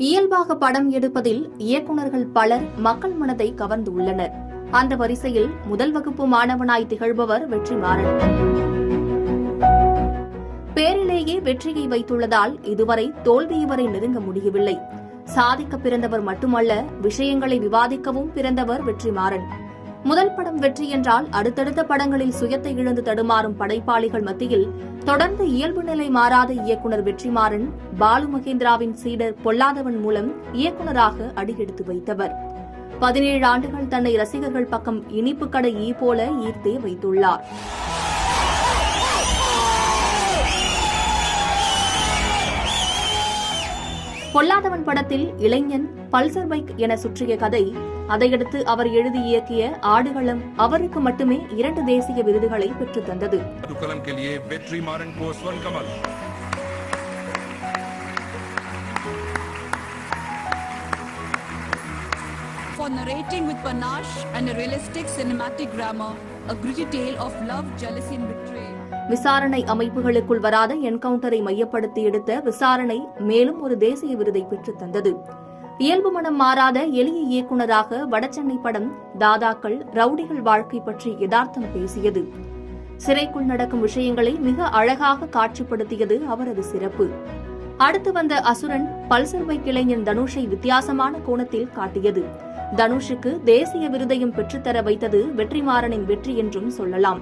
இயல்பாக படம் எடுப்பதில் இயக்குநர்கள் பலர் மக்கள் மனதை கவர்ந்துள்ளனர். அந்த வரிசையில் முதல் வகுப்பு மாணவனாய் திகழ்பவர் வெற்றிமாறன். பேரிலேயே வெற்றியை வைத்துள்ளதால் இதுவரை தோல்வி இவரை நெருங்க முடியவில்லை. சாதிக்க பிறந்தவர் மட்டுமல்ல, விஷயங்களை விவாதிக்கவும் பிறந்தவர் வெற்றிமாறன். முதல் படம் வெற்றி என்றால் அடுத்தடுத்த படங்களில் சுயத்தை இழந்து தடுமாறும் படைப்பாளிகள் மத்தியில் தொடர்ந்து இயல்பு நிலை மாறாத இயக்குநர் வெற்றிமாறன் பாலு மகேந்திராவின் சீடர் பொல்லாதவன் மூலம் இயக்குநராக அடியெடுத்து வைத்தவர். 17 ஆண்டுகள் தன்னை ரசிகர்கள் பக்கம் இனிப்பு கடை ஈ போல ஈர்த்தே வைத்துள்ளார். பொல்லாதவன் படத்தில் இளைஞன் பல்சர் பைக் என சுற்றிய கதை, அதையடுத்து அவர் எழுதி இயக்கிய ஆடுகளம் அவருக்கு மட்டுமே 2 தேசிய விருதுகளை பெற்றுத் தந்தது. For narrating with panache and a realistic cinematic grammar, a gritty tale of love, jealousy and betrayal. விசாரணை அமைப்புகளுக்குள் வராத என்கவுண்டரை மையப்படுத்தி எடுத்த விசாரணை மேலும் ஒரு தேசிய விருதை பெற்றுத் தந்தது. இயல்பு மனம் மாறாத எளிய இயக்குநராக வடசென்னை படம் தாதாக்கள் ரவுடிகள் வாழ்க்கை பற்றி யதார்த்தம் பேசியது. சிறைக்குள் நடக்கும் விஷயங்களை மிக அழகாக காட்சிப்படுத்தியது அவரது சிறப்பு. அடுத்து வந்த அசுரன் பல்சர் பைக் இளைஞன் தனுஷை வித்தியாசமான கோணத்தில் காட்டியது. தனுஷுக்கு தேசிய விருதையும் பெற்றுத்தர வைத்தது வெற்றிமாறனின் வெற்றி என்றும் சொல்லலாம்.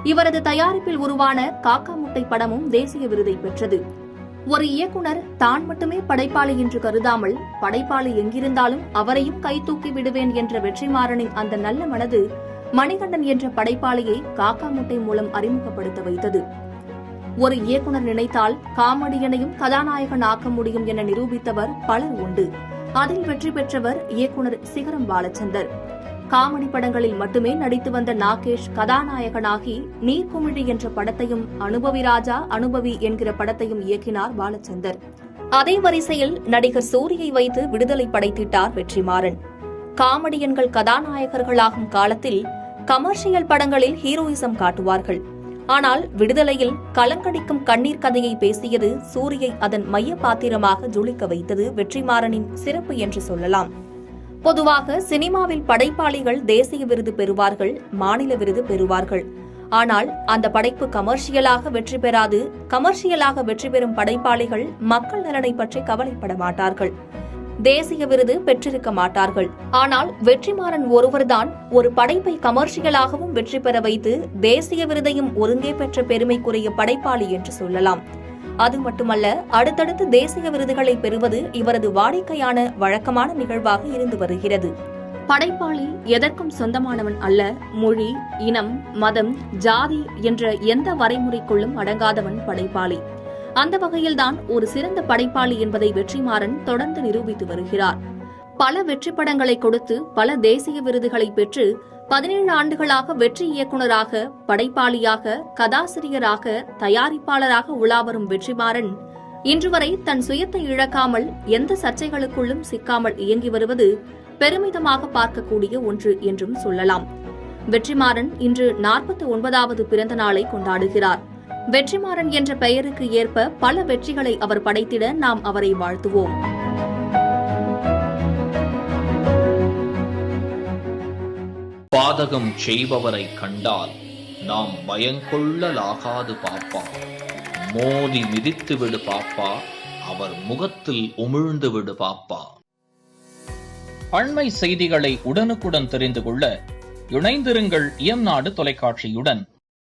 இவரது தயாரிப்பில் உருவான காக்கா முட்டை படமும் தேசிய விருதை பெற்றது. ஒரு இயக்குனர் தான் மட்டுமே படைப்பாளி என்று கருதாமல், படைப்பாளி எங்கிருந்தாலும் அவரையும் கைதூக்கி விடுவேன் என்ற வெற்றிமாறனின் அந்த நல்ல மனது மணிகண்டன் என்ற படைப்பாளியை காக்கா முட்டை மூலம் அறிமுகப்படுத்த வைத்தது. ஒரு இயக்குனர் நினைத்தால் காமெடியனையும் கதாநாயகன் ஆக்க முடியும் என நிரூபித்தவர் பலர் உண்டு. அதில் வெற்றி பெற்றவர் இயக்குனர் சிகரம் பாலச்சந்தர். காமெடி படங்களில் மட்டுமே நடித்து வந்த நாகேஷ் கதாநாயகனாகி நீர்க்குமிழி என்ற படத்தையும், அனுபவி ராஜா அனுபவி என்கிற படத்தையும் இயக்கினார் பாலச்சந்தர். அதே வரிசையில் நடிகர் சூரியை வைத்து விடுதலை படைத்திட்டார் வெற்றிமாறன். காமெடியன்கள் கதாநாயகர்களாகும் காலத்தில் கமர்ஷியல் படங்களில் ஹீரோயிசம் காட்டுவார்கள். ஆனால் விடுதலையில் கலங்கடிக்கும் கண்ணீர் கதையை பேசியது சூரியை அதன் மைய பாத்திரமாக ஜொலிக்க வைத்தது வெற்றிமாறனின் சிறப்பு என்று சொல்லலாம். பொதுவாக சினிமாவில் படைப்பாளிகள் தேசிய விருது பெறுவார்கள், மாநில விருது பெறுவார்கள். ஆனால் அந்த படைப்பு கமர்ஷியலாக வெற்றி பெறாது. கமர்ஷியலாக வெற்றி பெறும் படைப்பாளிகள் மக்கள் நலனை பற்றி கவலைப்பட மாட்டார்கள், தேசிய விருது பெற்றிருக்க மாட்டார்கள். ஆனால் வெற்றிமாறன் ஒருவர்தான் ஒரு படைப்பை கமர்ஷியலாகவும் வெற்றி பெற வைத்து தேசிய விருதையும் ஒருங்கே பெற்ற பெருமைக்குரிய படைப்பாளி என்று சொல்லலாம். அது மட்டுமல்ல, அடுத்தடுத்து தேசிய விருதுகளை பெறுவது இவரது வாடிக்கையான வழக்கமான நிகழ்வாக இருந்து வருகிறது. படைப்பாளி எதற்கும் சொந்தமானவன் அல்ல. மொழி, இனம், மதம், ஜாதி என்ற எந்த வரைமுறைக்குள்ளும் அடங்காதவன் படைப்பாளி. அந்த வகையில்தான் ஒரு சிறந்த படைப்பாளி என்பதை வெற்றிமாறன் தொடர்ந்து நிரூபித்து வருகிறார். பல வெற்றி படங்களை கொடுத்து பல தேசிய விருதுகளை பெற்று 17 ஆண்டுகளாக வெற்றி இயக்குநராக, படைப்பாளியாக, கதாசிரியராக, தயாரிப்பாளராக உலாவரும் வெற்றிமாறன் இன்று வரை தன் சுயத்தை இழக்காமல் எந்த சர்ச்சைகளுக்குள்ளும் சிக்காமல் இயங்கி வருவது பெருமிதமாக பார்க்கக்கூடிய ஒன்று என்றும் சொல்லலாம். வெற்றிமாறன் இன்று 49வது பிறந்த நாளை கொண்டாடுகிறார். வெற்றிமாறன் என்ற பெயருக்கு ஏற்ப பல வெற்றிகளை அவர் படைத்திட நாம் அவரை வாழ்த்துவோம். பாதகம் செய்பவரை கண்டால் நாம் பயங்கொள்ளலாகாது பாப்பா. மோதி மிதித்து விடு பாப்பா, அவர் முகத்தில் உமிழ்ந்து விடு பாப்பா. அண்மை செய்திகளை உடனுக்குடன் தெரிந்து கொள்ள இணைந்திருங்கள் இயம்நாடு தொலைக்காட்சியுடன்.